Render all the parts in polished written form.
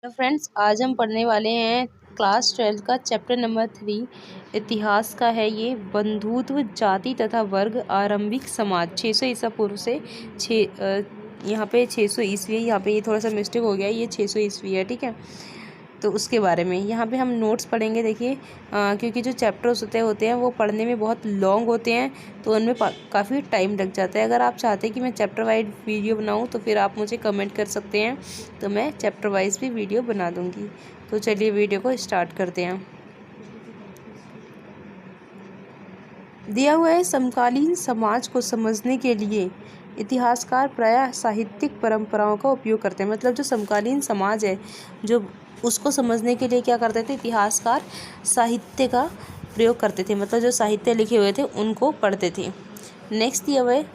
Hello friends, आज हम पढ़ने वाले हैं क्लास 12 का चैप्टर नंबर 3 इतिहास का है। ये बंधुत्व, जाति तथा वर्ग, आरंभिक समाज 600 ईसा पूर्व से यहाँ पे 600 ईस्वी है। यहाँ पे ये थोड़ा सा मिस्टेक हो गया है, ये 600 ईस्वी है, ठीक है। तो उसके बारे में यहाँ पे हम नोट्स पढ़ेंगे। देखिए, क्योंकि जो चैप्टर्स होते हैं वो पढ़ने में बहुत लॉन्ग होते हैं, तो उनमें काफ़ी टाइम लग जाता है। अगर आप चाहते हैं कि मैं चैप्टर वाइज वीडियो बनाऊँ तो फिर आप मुझे कमेंट कर सकते हैं, तो मैं चैप्टर वाइज भी वीडियो बना दूँगी। तो चलिए वीडियो को स्टार्ट करते हैं। दिया हुआ है, समकालीन समाज को समझने के लिए इतिहासकार प्रायः साहित्यिक परंपराओं का उपयोग करते हैं। मतलब जो समकालीन समाज है, जो उसको समझने के लिए क्या करते थे, इतिहासकार साहित्य का प्रयोग करते थे। मतलब जो साहित्य लिखे हुए थे उनको पढ़ते थे। नेक्स्ट दिया हुआ है,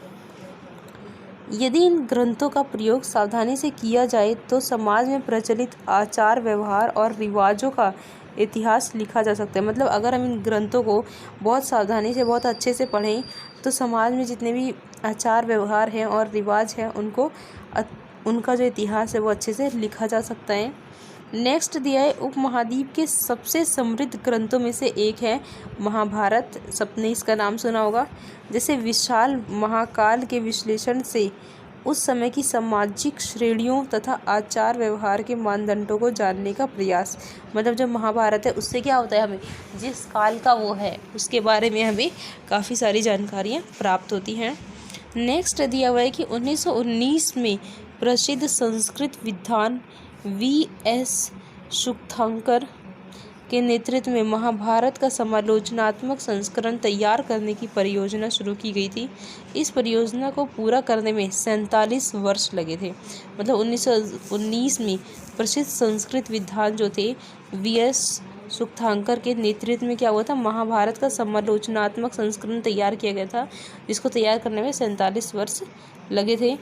यदि इन ग्रंथों का प्रयोग सावधानी से किया जाए तो समाज में प्रचलित आचार, व्यवहार और रिवाजों का इतिहास लिखा जा सकता है। मतलब अगर हम इन ग्रंथों को बहुत सावधानी से, बहुत अच्छे से पढ़ें तो समाज में जितने भी आचार, व्यवहार हैं और रिवाज हैं उनका जो इतिहास है वो अच्छे से लिखा जा सकता है। नेक्स्ट दिया है, उपमहाद्वीप के सबसे समृद्ध ग्रंथों में से एक है महाभारत। सबने इसका नाम सुना होगा। जैसे विशाल महाकाल के विश्लेषण से उस समय की सामाजिक श्रेणियों तथा आचार व्यवहार के मानदंडों को जानने का प्रयास। मतलब जो महाभारत है उससे क्या होता है, हमें जिस काल का वो है उसके बारे में हमें काफ़ी सारी जानकारियाँ प्राप्त होती हैं। नेक्स्ट दिया हुआ है कि 1919 में प्रसिद्ध संस्कृत विद्वान V.S. शुक्तांकर के नेतृत्व में महाभारत का समालोचनात्मक संस्करण तैयार करने की परियोजना शुरू की गई थी। इस परियोजना को पूरा करने में 47 वर्ष लगे थे। मतलब 1919 में प्रसिद्ध संस्कृत विद्वान जो थे V.S. शुक्तांकर के नेतृत्व में क्या हुआ था, महाभारत का समालोचनात्मक संस्करण तैयार किया गया था, जिसको तैयार करने में 47 वर्ष लगे थे।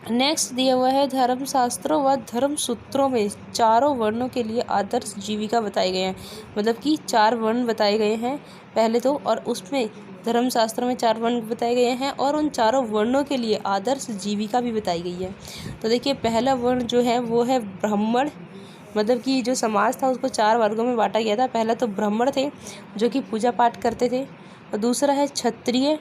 नेक्स्ट दिया हुआ है, धर्मशास्त्रों व धर्मसूत्रों में चारों वर्णों के लिए आदर्श जीविका बताए गए हैं। मतलब कि 4 वर्ण बताए गए हैं पहले तो, और उसमें धर्मशास्त्रों में 4 वर्ण बताए गए हैं और उन चारों वर्णों के लिए आदर्श जीविका भी बताई गई है। तो देखिए, पहला वर्ण जो है वो है ब्राह्मण। मतलब कि जो समाज था उसको 4 वर्गों में बांटा गया था। पहला तो ब्राह्मण थे जो कि पूजा पाठ करते थे, और दूसरा है क्षत्रिय,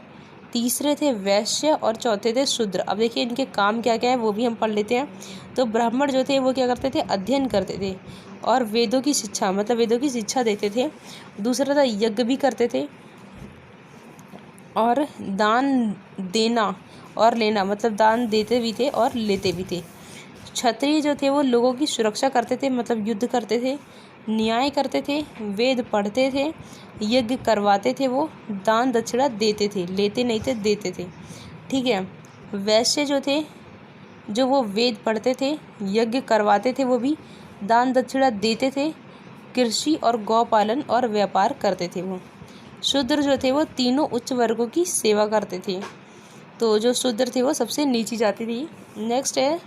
तीसरे थे वैश्य और चौथे थे शूद्र। अब देखिए इनके काम क्या क्या है वो भी हम पढ़ लेते हैं। तो ब्राह्मण जो थे वो क्या करते थे, अध्ययन करते थे और वेदों की शिक्षा, मतलब वेदों की शिक्षा देते थे। दूसरा था यज्ञ भी करते थे और दान देना और लेना, मतलब दान देते भी थे और लेते भी थे। क्षत्रिय जो थे वो लोगों की सुरक्षा करते थे, मतलब युद्ध करते थे, न्याय करते थे, वेद पढ़ते थे, यज्ञ करवाते थे, वो दान दक्षिणा देते थे, लेते नहीं थे, देते थे, ठीक है। वैश्य जो थे, जो वो वेद पढ़ते थे, यज्ञ करवाते थे, वो भी दान दक्षिणा देते थे, कृषि और गौपालन और व्यापार करते थे। वो शूद्र जो थे वो तीनों उच्च वर्गों की सेवा करते थे। तो जो शूद्र थे वो सबसे नीची जाति थी। नेक्स्ट है,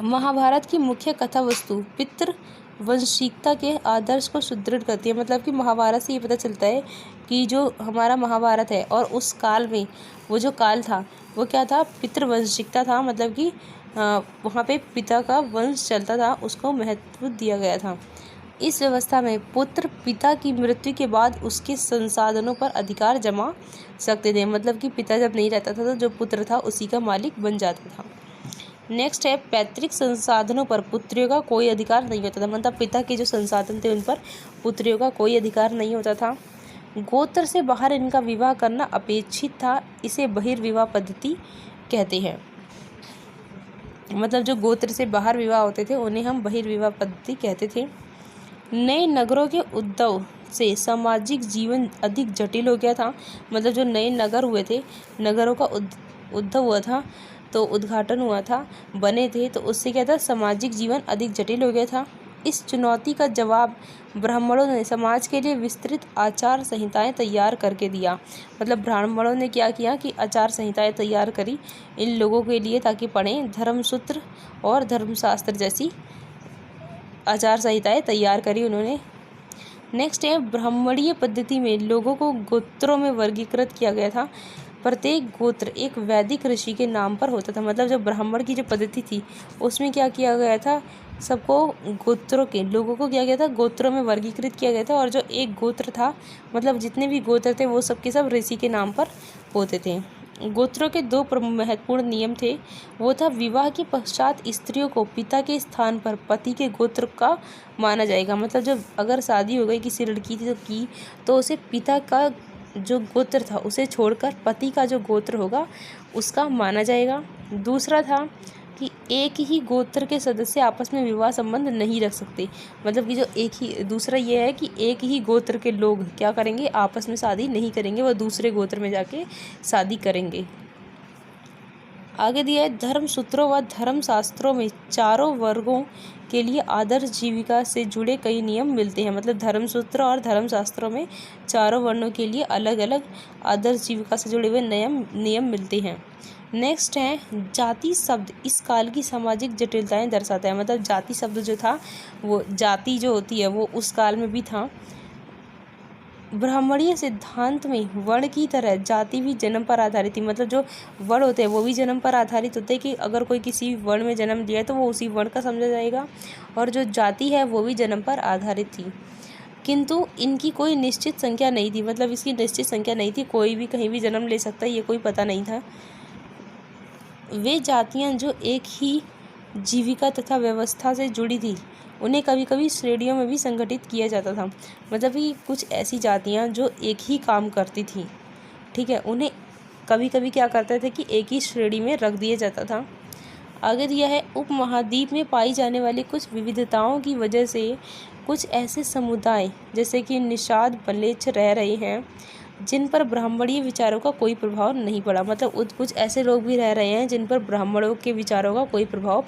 महाभारत की मुख्य कथा वस्तु पितृवंशिकता के आदर्श को सुदृढ़ करती है। मतलब कि महाभारत से ये पता चलता है कि जो हमारा महाभारत है और उस काल में वो जो काल था वो क्या था, पितृवंशिकता था। मतलब कि वहाँ पे पिता का वंश चलता था, उसको महत्व दिया गया था। इस व्यवस्था में पुत्र पिता की मृत्यु के बाद उसके संसाधनों पर अधिकार जमा सकते थे। मतलब कि पिता जब नहीं रहता था तो जो पुत्र था उसी का मालिक बन जाता था। नेक्स्ट है, पैतृक संसाधनों पर पुत्रियों का कोई अधिकार नहीं होता था। मतलब पिता के जो संसाधन थे उन पर पुत्रियों का कोई अधिकार नहीं होता था। गोत्र से बाहर इनका विवाह करना अपेक्षित था, इसे बहिर्विवाह पद्धति कहते हैं। मतलब जो गोत्र से बाहर विवाह होते थे उन्हें हम बहिर्विवाह पद्धति कहते थे। नए नगरों के उद्भव से सामाजिक जीवन अधिक जटिल हो गया था। मतलब जो नए नगर हुए थे, नगरों का उद्भव हुआ था, तो उद्घाटन हुआ था, बने थे, तो उससे क्या था, सामाजिक जीवन अधिक जटिल हो गया था। इस चुनौती का जवाब ब्राह्मणों ने समाज के लिए विस्तृत आचार संहिताएं तैयार करके दिया। मतलब ब्राह्मणों ने क्या किया कि आचार संहिताएं तैयार करी इन लोगों के लिए, ताकि पढ़ें। धर्मसूत्र और धर्मशास्त्र जैसी आचार संहिताएं तैयार करी उन्होंने। नेक्स्ट है, ब्राह्मणीय पद्धति में लोगों को गोत्रों में वर्गीकृत किया गया था। प्रत्येक गोत्र एक वैदिक ऋषि के नाम पर होता था। मतलब जो ब्राह्मण की जो पद्धति थी उसमें क्या किया गया था, सबको गोत्रों के लोगों को किया गया था, गोत्रों में वर्गीकृत किया गया था। और जो एक गोत्र था, मतलब जितने भी गोत्र थे वो सब के सब ऋषि के नाम पर होते थे। गोत्रों के दो महत्वपूर्ण नियम थे। वो था, विवाह के पश्चात स्त्रियों को पिता के स्थान पर पति के गोत्र का माना जाएगा। मतलब जब अगर शादी हो गई किसी लड़की की तो उसे पिता का जो गोत्र था उसे छोड़कर पति का जो गोत्र होगा उसका माना जाएगा। दूसरा था कि एक ही गोत्र के सदस्य आपस में विवाह संबंध नहीं रख सकते। मतलब कि जो एक ही, दूसरा ये है कि एक ही गोत्र के लोग क्या करेंगे, आपस में शादी नहीं करेंगे, वह दूसरे गोत्र में जाके शादी करेंगे। आगे दिया है, धर्म सूत्रों व धर्म शास्त्रों में चारों वर्गों के लिए आदर्श जीविका से जुड़े कई नियम मिलते हैं। मतलब धर्म सूत्र और धर्म शास्त्रों में चारों वर्णों के लिए अलग अलग आदर्श जीविका से जुड़े हुए नियम मिलते हैं। नेक्स्ट है, जाति शब्द इस काल की सामाजिक जटिलताएं दर्शाता है। मतलब जाति शब्द जो था, वो जाति जो होती है वो उस काल में भी था। ब्राह्मणीय सिद्धांत में वर्ण की तरह जाति भी जन्म पर आधारित थी। मतलब जो वर्ण होते हैं वो भी जन्म पर आधारित होते हैं कि अगर कोई किसी वर्ण में जन्म लिया है तो वो उसी वर्ण का समझा जाएगा। और जो जाति है वो भी जन्म पर आधारित थी, किंतु इनकी कोई निश्चित संख्या नहीं थी। मतलब इसकी निश्चित संख्या नहीं थी, कोई भी कहीं भी जन्म ले सकता है, ये कोई पता नहीं था। वे जातियाँ जो एक ही जीविका तथा व्यवस्था से जुड़ी थी उन्हें कभी कभी श्रेणियों में भी संगठित किया जाता था। मतलब कि कुछ ऐसी जातियाँ जो एक ही काम करती थी, ठीक है, उन्हें कभी कभी क्या करते थे कि एक ही श्रेणी में रख दिया जाता था। आगे दिया है, उपमहाद्वीप में पाई जाने वाली कुछ विविधताओं की वजह से कुछ ऐसे समुदाय जैसे कि निषाद बलेच्छ रह रहे हैं जिन पर ब्राह्मणीय विचारों का कोई प्रभाव नहीं पड़ा। मतलब कुछ ऐसे लोग भी रह रहे हैं जिन पर ब्राह्मणों के विचारों का कोई प्रभाव।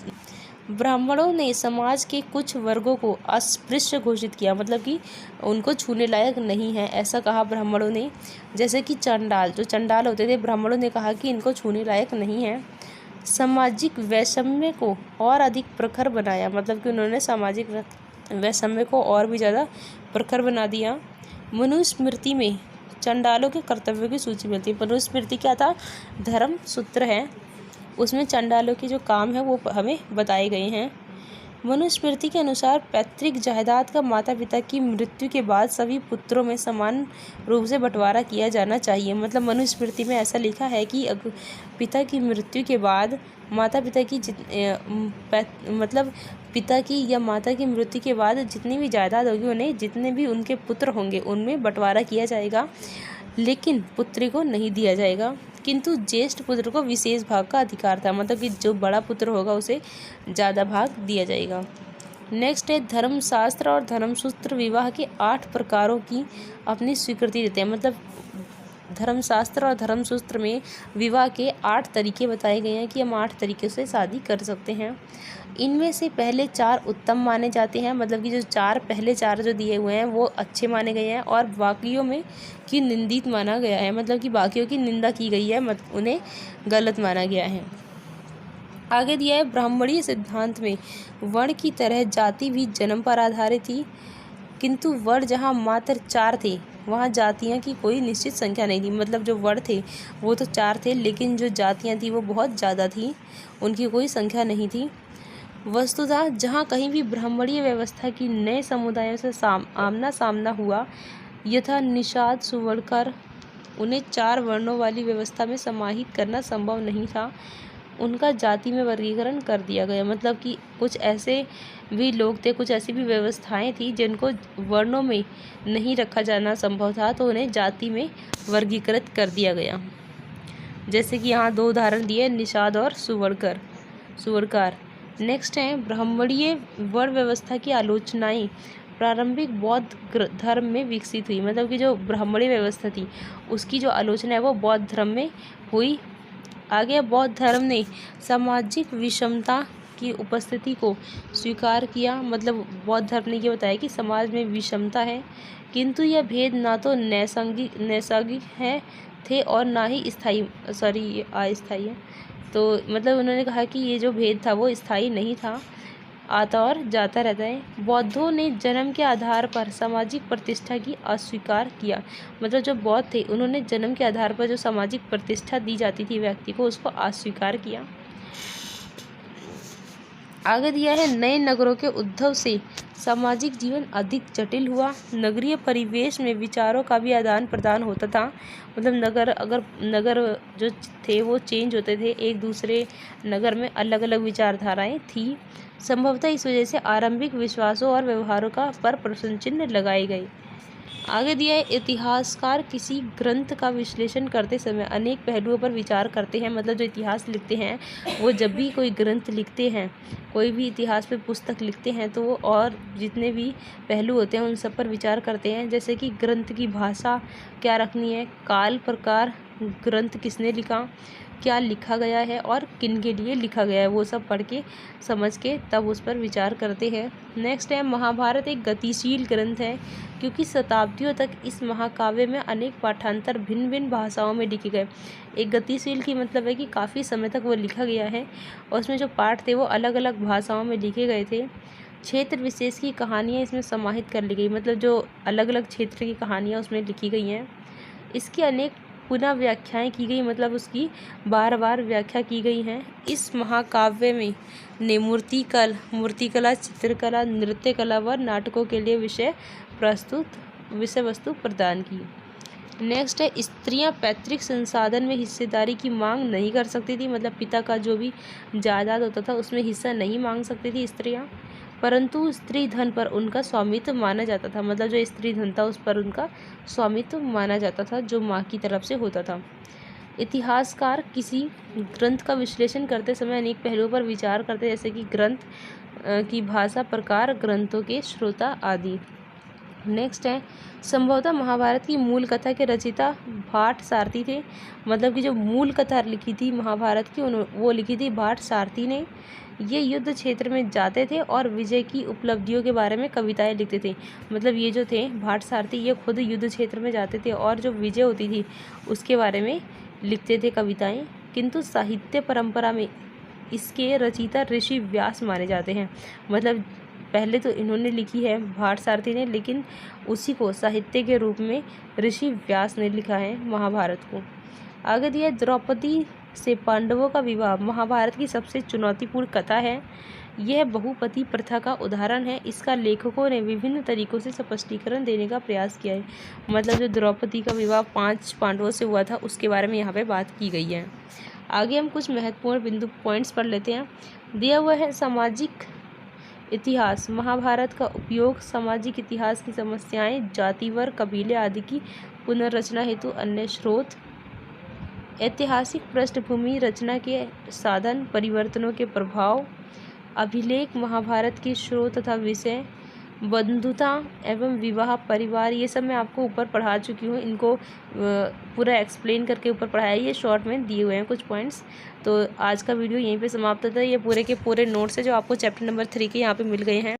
ब्राह्मणों ने समाज के कुछ वर्गों को अस्पृश्य घोषित किया। मतलब कि उनको छूने लायक नहीं है ऐसा कहा ब्राह्मणों ने। जैसे कि चंडाल, जो चंडाल होते थे, ब्राह्मणों ने कहा कि इनको छूने लायक नहीं है। सामाजिक वैषम्य को और अधिक प्रखर बनाया। मतलब कि उन्होंने सामाजिक वैषम्य को और भी ज़्यादा प्रखर बना दिया। मनुस्मृति में चंडालों के कर्तव्यों की सूची मिलती है। मनुस्मृति क्या था, धर्म सूत्र है, उसमें चंडालों के जो काम है वो हमें बताए गए हैं। मनुस्मृति के अनुसार पैतृक जायदाद का माता पिता की मृत्यु के बाद सभी पुत्रों में समान रूप से बंटवारा किया जाना चाहिए। मतलब मनुस्मृति में ऐसा लिखा है कि पिता की मृत्यु के बाद माता पिता की मतलब पिता की या माता की मृत्यु के बाद जितनी भी जायदाद होगी उन्हें जितने भी उनके पुत्र होंगे उनमें बंटवारा किया जाएगा, लेकिन पुत्री को नहीं दिया जाएगा। किंतु ज्येष्ठ पुत्र को विशेष भाग का अधिकार था। मतलब कि जो बड़ा पुत्र होगा उसे ज़्यादा भाग दिया जाएगा। नेक्स्ट है, धर्मशास्त्र और धर्मसूत्र विवाह के 8 प्रकारों की अपनी स्वीकृति देते हैं। मतलब धर्मशास्त्र और धर्मसूत्र में विवाह के 8 तरीके बताए गए हैं कि हम 8 तरीके से शादी कर सकते हैं। इनमें से पहले 4 उत्तम माने जाते हैं। मतलब कि जो पहले 4 जो दिए हुए हैं वो अच्छे माने गए हैं और बाकियों में की निंदित माना गया है। मतलब कि बाकियों की निंदा की गई है, उन्हें गलत माना गया है। आगे दिया है, ब्राह्मणीय सिद्धांत में वर्ण की तरह जाति भी जन्म पर आधारित थी, किंतु वर्ण जहाँ मात्र 4 थे वहाँ जातियाँ की कोई निश्चित संख्या नहीं थी। मतलब जो वर्ण थे वो तो 4 थे, लेकिन जो जातियाँ थी वो बहुत ज़्यादा थी, उनकी कोई संख्या नहीं थी। वस्तुतः जहाँ कहीं भी ब्राह्मणीय व्यवस्था की नए समुदायों से आमना सामना हुआ, यथा निषाद सुवर्णकर, उन्हें 4 वर्णों वाली व्यवस्था में समाहित करना संभव नहीं था, उनका जाति में वर्गीकरण कर दिया गया। मतलब कि कुछ ऐसे भी लोग थे, कुछ ऐसी भी व्यवस्थाएं थी जिनको वर्णों में नहीं रखा जाना संभव था, तो उन्हें जाति में वर्गीकृत कर दिया गया। जैसे कि यहाँ 2 उदाहरण दिए, निषाद और सुवर्णकार। नेक्स्ट है, ब्राह्मणीय वर्ण व्यवस्था की आलोचनाएं प्रारंभिक बौद्ध धर्म में विकसित हुई। मतलब कि जो ब्राह्मणीय व्यवस्था थी उसकी जो आलोचना है वो बौद्ध धर्म में हुई। आगे बौद्ध धर्म ने सामाजिक विषमता की उपस्थिति को स्वीकार किया। मतलब बौद्ध धर्म ने ये बताया कि समाज में विषमता है, किंतु यह भेद ना तो नैसर्गिक है थे और ना ही अस्थायी है। तो मतलब उन्होंने कहा कि ये जो भेद था वो स्थायी नहीं था। आता और जाता रहता है। बौद्धों ने जन्म के आधार पर सामाजिक प्रतिष्ठा की अस्वीकार किया। मतलब जो बौद्ध थे उन्होंने जन्म के आधार पर जो सामाजिक प्रतिष्ठा दी जाती थी व्यक्ति को, उसको अस्वीकार किया। आगे दिया है, नए नगरों के उद्भव से सामाजिक जीवन अधिक जटिल हुआ। नगरीय परिवेश में विचारों का भी आदान प्रदान होता था। मतलब नगर जो थे वो चेंज होते थे, एक दूसरे नगर में अलग अलग विचारधाराएं थी। संभवतः इस वजह से आरंभिक विश्वासों और व्यवहारों पर प्रश्न चिन्ह लगाए गए। आगे दिया है, इतिहासकार किसी ग्रंथ का विश्लेषण करते समय अनेक पहलुओं पर विचार करते हैं। मतलब जो इतिहास लिखते हैं वो जब भी कोई ग्रंथ लिखते हैं, कोई भी इतिहास पे पुस्तक लिखते हैं, तो वो और जितने भी पहलू होते हैं उन सब पर विचार करते हैं। जैसे कि ग्रंथ की भाषा क्या रखनी है, काल प्रकार, ग्रंथ किसने लिखा, क्या लिखा गया है और किन के लिए लिखा गया है, वो सब पढ़ के समझ के तब उस पर विचार करते हैं। नेक्स्ट है, महाभारत एक गतिशील ग्रंथ है क्योंकि शताब्दियों तक इस महाकाव्य में अनेक पाठांतर भिन्न भिन्न भाषाओं में लिखे गए। एक गतिशील की मतलब है कि काफ़ी समय तक वो लिखा गया है और उसमें जो पाठ थे वो अलग अलग भाषाओं में लिखे गए थे। क्षेत्र विशेष की कहानियाँ इसमें समाहित कर ली गई। मतलब जो अलग अलग क्षेत्र की कहानियाँ उसमें लिखी गई हैं। इसकी अनेक पुनः व्याख्याएं की गई, मतलब उसकी बार बार व्याख्या की गई हैं। इस महाकाव्य में ने मूर्तिकला, चित्रकला, नृत्य कला व नाटकों के लिए विषय वस्तु प्रदान की। नेक्स्ट है, स्त्रियां पैतृक संसाधन में हिस्सेदारी की मांग नहीं कर सकती थी। मतलब पिता का जो भी जायदाद होता था उसमें हिस्सा नहीं मांग सकती थी स्त्रियां, परंतु स्त्री धन पर उनका स्वामित्व माना जाता था। मतलब जो स्त्री धन था उस पर उनका स्वामित्व माना जाता था, जो माँ की तरफ से होता था। इतिहासकार किसी ग्रंथ का विश्लेषण करते समय अनेक पहलुओं पर विचार करते, जैसे कि ग्रंथ की भाषा, प्रकार, ग्रंथों के श्रोता आदि। नेक्स्ट है, संभवतः महाभारत की मूल कथा के रचयिता भाट सारथी थे। मतलब कि जो मूल कथा लिखी थी महाभारत की वो लिखी थी भाट सारथी ने। ये युद्ध क्षेत्र में जाते थे और विजय की उपलब्धियों के बारे में कविताएं लिखते थे। मतलब ये जो थे भाट सारथी, ये खुद युद्ध क्षेत्र में जाते थे और जो विजय होती थी उसके बारे में लिखते थे कविताएं। किंतु साहित्य परंपरा में इसके रचयिता ऋषि व्यास माने जाते हैं। मतलब पहले तो इन्होंने लिखी है भाट सारथी ने, लेकिन उसी को साहित्य के रूप में ऋषि व्यास ने लिखा है महाभारत को। आगे दिया, द्रौपदी से पांडवों का विवाह महाभारत की सबसे चुनौतीपूर्ण कथा है। यह बहुपति प्रथा का उदाहरण है। इसका लेखकों ने विभिन्न तरीकों से स्पष्टीकरण देने का प्रयास किया है। मतलब जो द्रौपदी का विवाह 5 पांडवों से हुआ था उसके बारे में यहाँ पे बात की गई है। आगे हम कुछ महत्वपूर्ण बिंदु पॉइंट्स पढ़ लेते हैं। दिया हुआ है, सामाजिक इतिहास। महाभारत का उपयोग सामाजिक इतिहास की समस्याएं, जाति, वर्ग, कबीले आदि की पुनर्रचना हेतु अन्य स्रोत, ऐतिहासिक पृष्ठभूमि, रचना के साधन, परिवर्तनों के प्रभाव, अभिलेख, महाभारत के स्रोत तथा विषय, बंधुता एवं विवाह, परिवार, ये सब मैं आपको ऊपर पढ़ा चुकी हूँ। इनको पूरा एक्सप्लेन करके ऊपर पढ़ाया, ये शॉर्ट में दिए हुए हैं कुछ पॉइंट्स। तो आज का वीडियो यहीं पे समाप्त होता है। ये पूरे के पूरे नोट्स है जो आपको चैप्टर नंबर 3 के यहाँ पे मिल गए हैं।